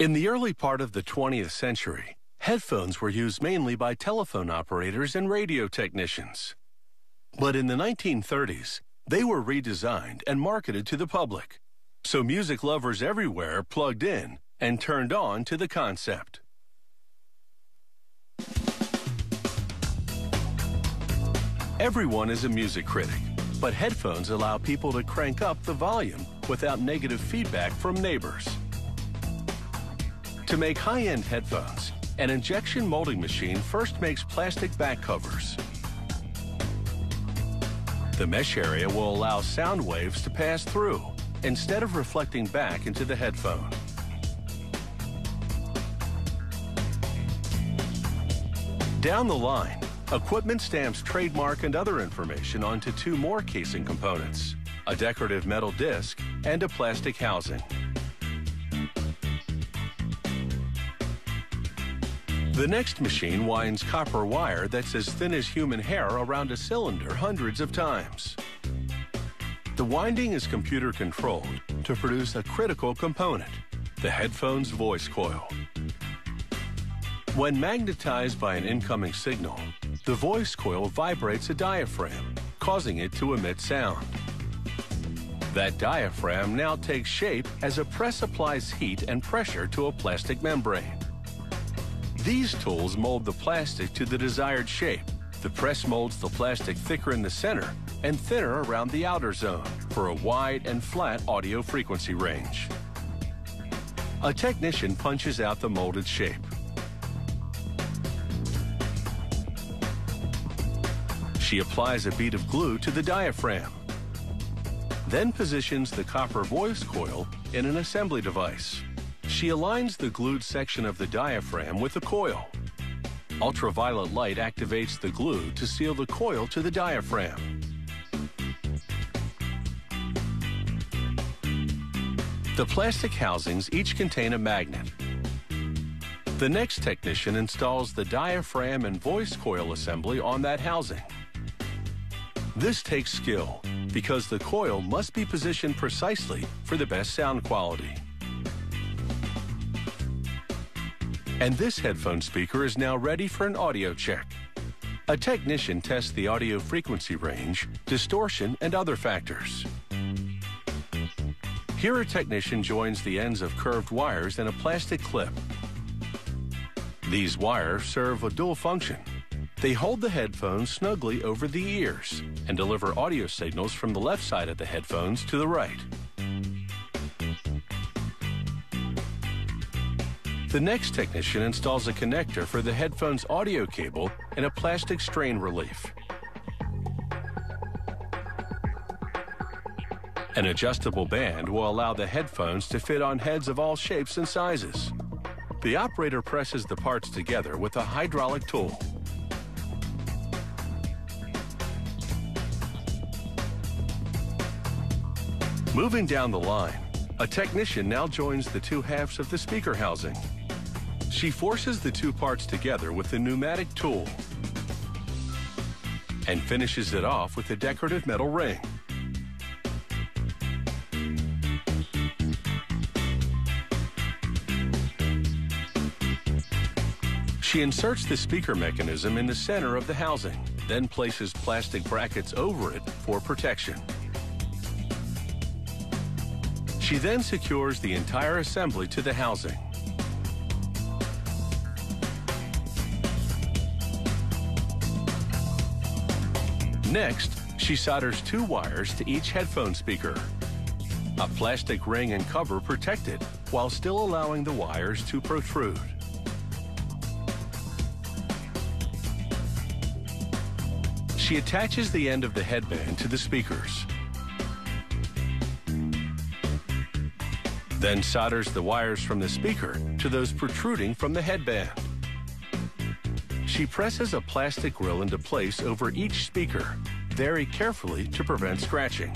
In the early part of the 20th century, headphones were used mainly by telephone operators and radio technicians. But in the 1930s, they were redesigned and marketed to the public, so music lovers everywhere plugged in and turned on to the concept. Everyone is a music critic, but headphones allow people to crank up the volume without negative feedback from neighbors. To make high-end headphones, an injection molding machine first makes plastic back covers. The mesh area will allow sound waves to pass through instead of reflecting back into the headphone. Down the line, equipment stamps trademark and other information onto two more casing components, a decorative metal disc and a plastic housing. The next machine winds copper wire that's as thin as human hair around a cylinder hundreds of times. The winding is computer controlled to produce a critical component, the headphone's voice coil. When magnetized by an incoming signal, the voice coil vibrates a diaphragm, causing it to emit sound. That diaphragm now takes shape as a press applies heat and pressure to a plastic membrane. These tools mold the plastic to the desired shape. The press molds the plastic thicker in the center and thinner around the outer zone for a wide and flat audio frequency range. A technician punches out the molded shape. She applies a bead of glue to the diaphragm, then positions the copper voice coil in an assembly device. She aligns the glued section of the diaphragm with the coil. Ultraviolet light activates the glue to seal the coil to the diaphragm. The plastic housings each contain a magnet. The next technician installs the diaphragm and voice coil assembly on that housing. This takes skill because the coil must be positioned precisely for the best sound quality. And this headphone speaker is now ready for an audio check. A technician tests the audio frequency range, distortion, and other factors. Here a technician joins the ends of curved wires in a plastic clip. These wires serve a dual function. They hold the headphones snugly over the ears and deliver audio signals from the left side of the headphones to the right. The next technician installs a connector for the headphone's audio cable and a plastic strain relief. An adjustable band will allow the headphones to fit on heads of all shapes and sizes. The operator presses the parts together with a hydraulic tool. Moving down the line, a technician now joins the two halves of the speaker housing. She forces the two parts together with the pneumatic tool and finishes it off with a decorative metal ring. She inserts the speaker mechanism in the center of the housing, then places plastic brackets over it for protection. She then secures the entire assembly to the housing. Next, she solders two wires to each headphone speaker. A plastic ring and cover protect it while still allowing the wires to protrude. She attaches the end of the headband to the speakers. Then solders the wires from the speaker to those protruding from the headband. She presses a plastic grill into place over each speaker, very carefully to prevent scratching.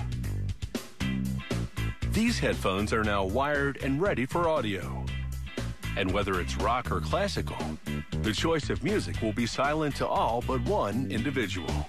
These headphones are now wired and ready for audio. And whether it's rock or classical, the choice of music will be silent to all but one individual.